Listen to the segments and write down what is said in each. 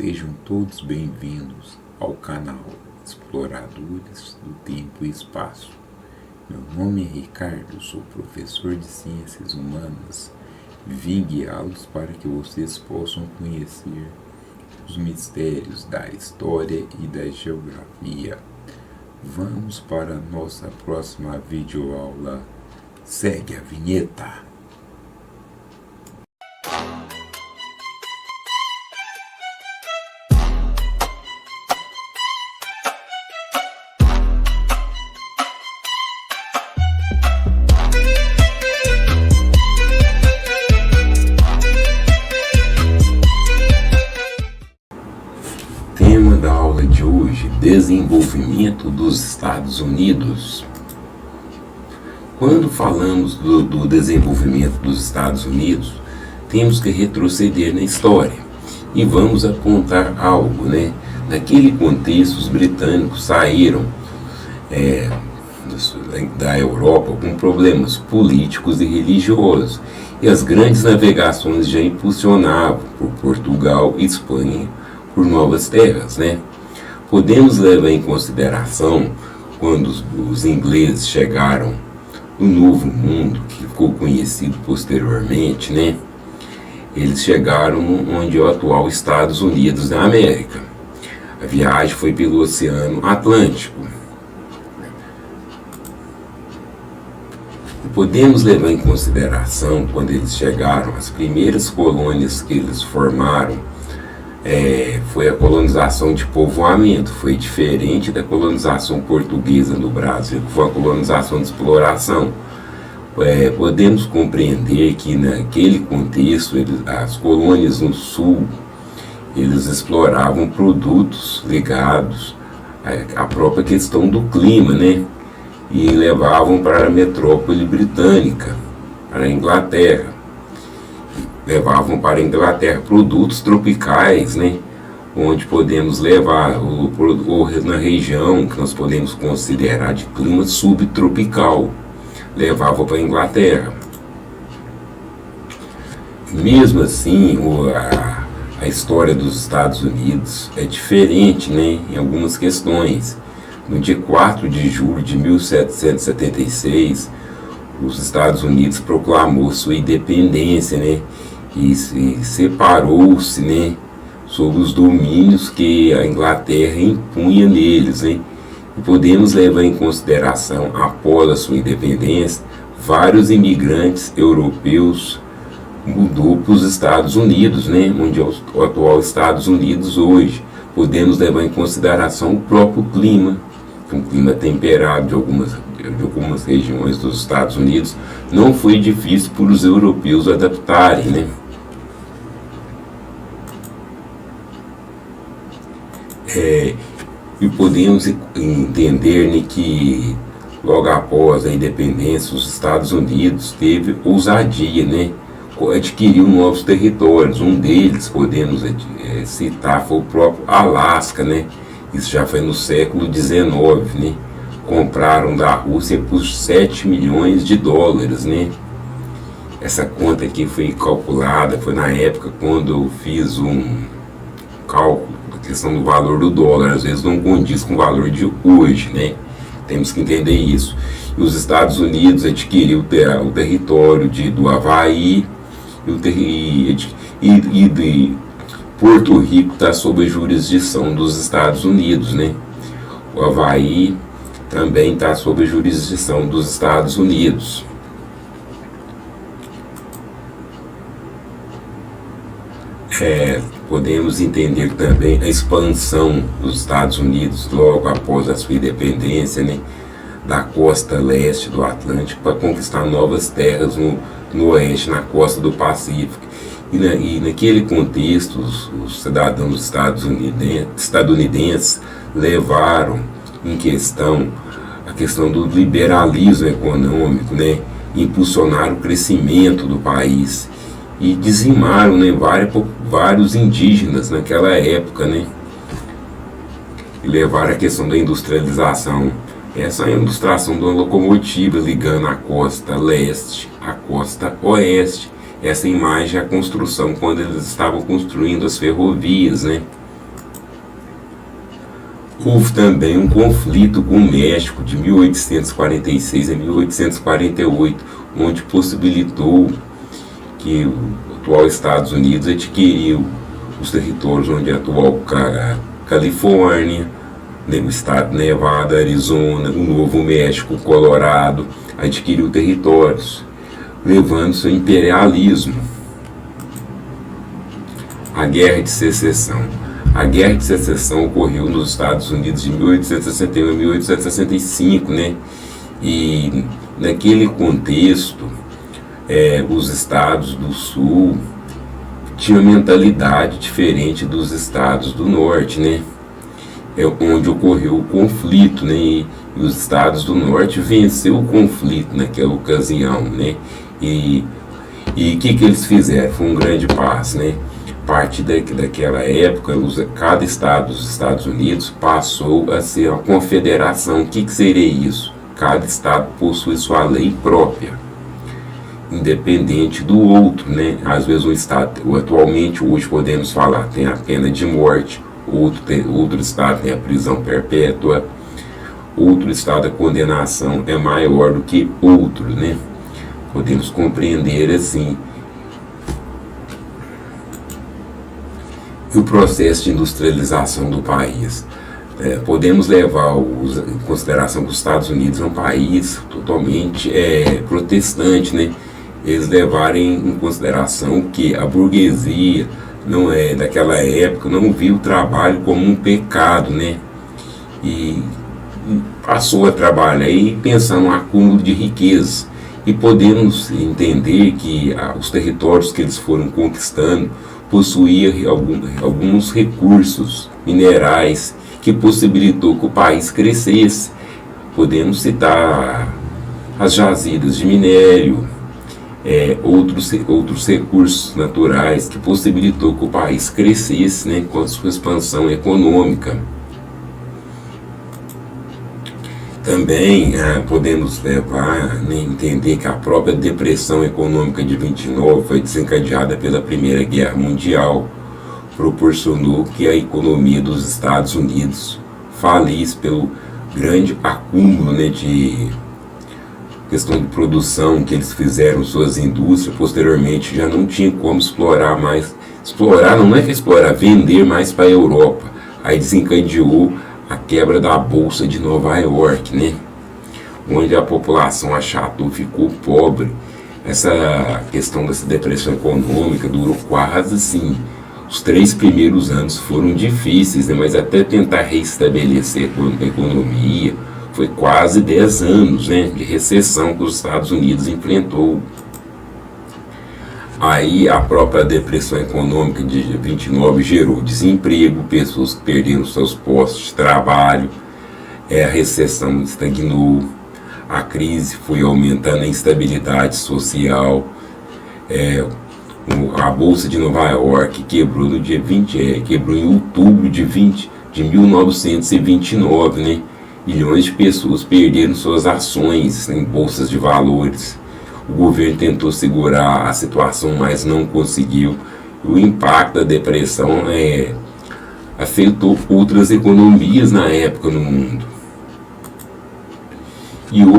Sejam todos bem-vindos ao canal Exploradores do Tempo e Espaço. Meu nome é Ricardo, sou professor de Ciências Humanas. Vim guiá-los para que vocês possam conhecer os mistérios da história e da geografia. Vamos para a nossa próxima videoaula. Segue a vinheta. Tema da aula de hoje: desenvolvimento dos Estados Unidos. Quando falamos do desenvolvimento dos Estados Unidos, temos que retroceder na história e vamos apontar algo, né? Naquele contexto, os britânicos saíram da Europa com problemas políticos e religiosos, e as grandes navegações já impulsionavam por Portugal e Espanha por novas terras, né? Podemos levar em consideração quando os ingleses chegaram no Novo Mundo, que ficou conhecido posteriormente, né? Eles chegaram onde é o atual Estados Unidos da América. A viagem foi pelo Oceano Atlântico. Podemos levar em consideração quando eles chegaram, as primeiras colônias que eles formaram foi a colonização de povoamento. Foi diferente da colonização portuguesa no Brasil, que foi a colonização de exploração. Podemos compreender que naquele contexto, as colônias no sul, eles exploravam produtos ligados à própria questão do clima, né? E levavam para a metrópole britânica, para a Inglaterra. Levavam para a Inglaterra produtos tropicais, né? Onde podemos levar, ou na região que nós podemos considerar de clima subtropical, levavam para a Inglaterra. Mesmo assim, a história dos Estados Unidos é diferente, né? Em algumas questões. No dia 4 de julho de 1776, os Estados Unidos proclamou sua independência, né? E separou-se, né, sobre os domínios que a Inglaterra impunha neles, né? E podemos levar em consideração, após a sua independência, vários imigrantes europeus mudou para os Estados Unidos, né? Onde é o atual Estados Unidos hoje. Podemos levar em consideração o próprio clima, um clima temperado de algumas regiões dos Estados Unidos. Não foi difícil para os europeus adaptarem, né? E podemos entender, né, que logo após a independência, os Estados Unidos teve ousadia, né? Adquiriu novos territórios. Um deles podemos citar foi o próprio Alasca, né? Isso já foi no século XIX, né? Compraram da Rússia por 7 milhões de dólares, né? Essa conta aqui foi calculada, foi na época quando eu fiz um cálculo da questão do valor do dólar. Às vezes não condiz com o valor de hoje, né? Temos que entender isso. E os Estados Unidos adquiriu o território do Havaí e de Porto Rico está sob a jurisdição dos Estados Unidos, né? O Havaí também está sob a jurisdição dos Estados Unidos. Podemos entender também a expansão dos Estados Unidos logo após a sua independência, né? Da costa leste do Atlântico para conquistar novas terras no oeste, na costa do Pacífico. E naquele contexto, os cidadãos estadunidenses levaram em questão a questão do liberalismo econômico, né? Impulsionaram o crescimento do país e dizimaram, né, vários indígenas naquela época, né? E levaram a questão da industrialização. Essa é a ilustração de uma locomotiva ligando a costa leste à costa oeste. Essa imagem é a construção quando eles estavam construindo as ferrovias, né? Houve também um conflito com o México de 1846 a 1848, onde possibilitou que o atual Estados Unidos adquiriu os territórios onde é a atual Califórnia, o estado de Nevada, Arizona, o Novo México, Colorado, adquiriu territórios, levando seu imperialismo. A Guerra de Secessão. A Guerra de Secessão ocorreu nos Estados Unidos de 1861 a 1865, né? E naquele contexto, os estados do Sul tinham mentalidade diferente dos estados do Norte, né? Onde ocorreu o conflito, né? E os estados do Norte venceu o conflito naquela ocasião, né? E o que eles fizeram? Foi um grande passo, né? A partir daquela época, cada estado dos Estados Unidos passou a ser uma confederação. O que seria isso? Cada estado possui sua lei própria, independente do outro, né? Às vezes um estado, atualmente, hoje podemos falar, tem a pena de morte, outro estado tem a prisão perpétua, outro estado a condenação é maior do que outro, né? Podemos compreender assim. E o processo de industrialização do país. Podemos levar em consideração que os Estados Unidos é um país totalmente protestante, né? Eles levarem em consideração que a burguesia daquela época não viu o trabalho como um pecado, né? E passou a trabalhar e pensar no acúmulo de riquezas. E podemos entender que os territórios que eles foram conquistando possuía alguns recursos minerais que possibilitou que o país crescesse. Podemos citar as jazidas de minério, outros recursos naturais que possibilitou que o país crescesse, né, com a sua expansão econômica. Também podemos entender que a própria depressão econômica de 29 foi desencadeada pela Primeira Guerra Mundial, proporcionou que a economia dos Estados Unidos falisse pelo grande acúmulo, né, de questão de produção que eles fizeram suas indústrias. Posteriormente já não tinha como explorar mais, vender mais para a Europa. Aí desencadeou a quebra da Bolsa de Nova York, né? Onde a população achatou, ficou pobre. Essa questão dessa depressão econômica durou quase assim. Os 3 primeiros anos foram difíceis, né? Mas até tentar restabelecer a economia, foi quase 10 anos, né, de recessão que os Estados Unidos enfrentou. Aí a própria depressão econômica de 29 gerou desemprego, pessoas que perderam seus postos de trabalho, a recessão estagnou, a crise foi aumentando a instabilidade social, a Bolsa de Nova York quebrou no dia quebrou em outubro de 1929, né? Milhões de pessoas perderam suas ações em bolsas de valores. O governo tentou segurar a situação, mas não conseguiu. O impacto da depressão afetou outras economias na época no mundo. E o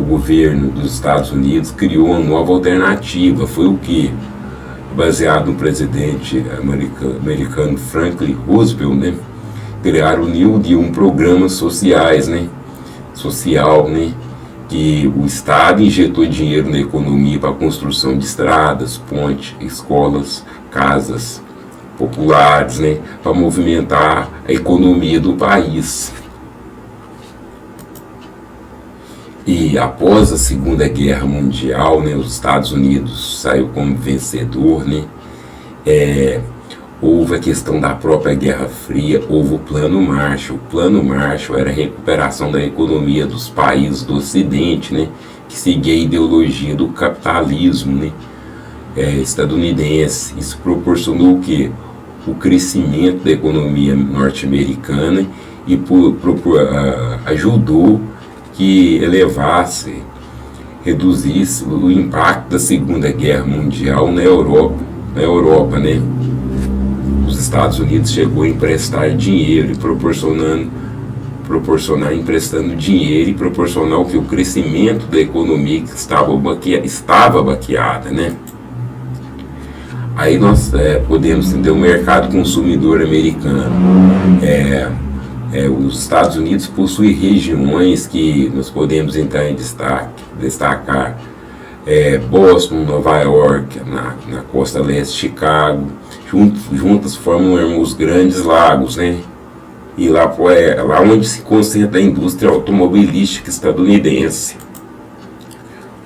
governo dos Estados Unidos criou uma nova alternativa. Foi o que? Baseado no presidente americano Franklin Roosevelt, né? Criaram o New Deal, programas sociais, né? Que o Estado injetou dinheiro na economia para a construção de estradas, pontes, escolas, casas populares, né? Para movimentar a economia do país. E após a Segunda Guerra Mundial, né, os Estados Unidos saiu como vencedor, né? Houve a questão da própria Guerra Fria, houve o Plano Marshall. O Plano Marshall era a recuperação da economia dos países do Ocidente, né, que seguia a ideologia do capitalismo, né, estadunidense. Isso proporcionou o quê? O crescimento da economia norte-americana e ajudou que reduzisse o impacto da Segunda Guerra Mundial na Europa, né? Os Estados Unidos chegou a emprestar dinheiro e emprestando dinheiro e proporcionar o que o crescimento da economia que estava baqueada, né? Aí nós podemos entender o mercado consumidor americano. Os Estados Unidos possuem regiões que nós podemos entrar em destacar. Boston, Nova York, na costa leste, Chicago, juntas formam os grandes lagos, né? E lá onde se concentra a indústria automobilística estadunidense.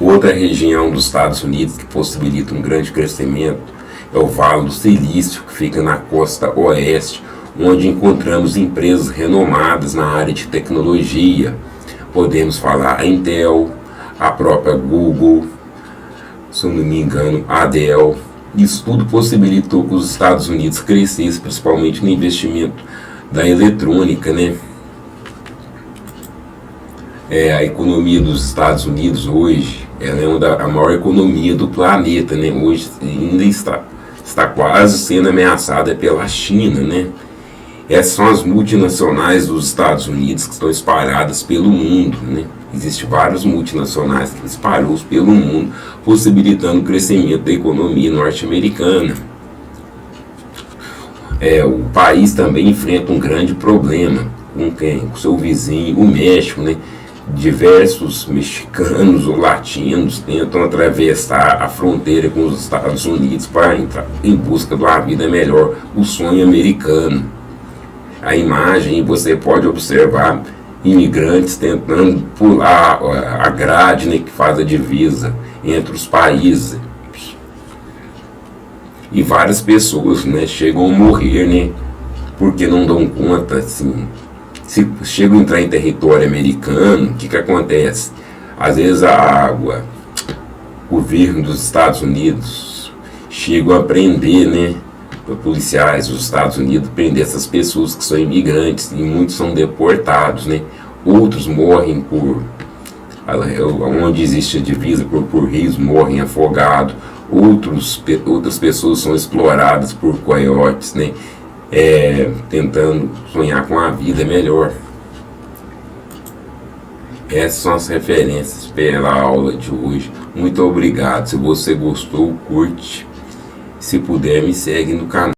Outra região dos Estados Unidos que possibilita um grande crescimento é o Vale do Silício, que fica na costa oeste, onde encontramos empresas renomadas na área de tecnologia. Podemos falar a Intel, a própria Google, se não me engano, a Dell. Isso tudo possibilitou que os Estados Unidos crescessem, principalmente no investimento da eletrônica, né? A economia dos Estados Unidos hoje, ela é a maior economia do planeta, né? Hoje ainda está quase sendo ameaçada pela China, né? Essas são as multinacionais dos Estados Unidos que estão espalhadas pelo mundo, né? Existem várias multinacionais que espalham pelo mundo, possibilitando o crescimento da economia norte-americana. O país também enfrenta um grande problema com quem? Com seu vizinho, o México, né? Diversos mexicanos ou latinos tentam atravessar a fronteira com os Estados Unidos para entrar em busca de uma vida melhor, o sonho americano. A imagem, você pode observar imigrantes tentando pular a grade, né, que faz a divisa entre os países. E várias pessoas, né, chegam a morrer, né, porque não dão conta, assim. Se chegam a entrar em território americano, o que acontece? Às vezes o governo dos Estados Unidos chegam a prender, né, policiais dos Estados Unidos, prender essas pessoas que são imigrantes, e muitos são deportados, né? Outros morrem onde existe a divisa por rios, morrem afogados. Outras pessoas são exploradas por coiotes, né? Tentando sonhar com a vida melhor. Essas são as referências pela aula de hoje. Muito obrigado. Se você gostou, curte. Se puder, me segue no canal.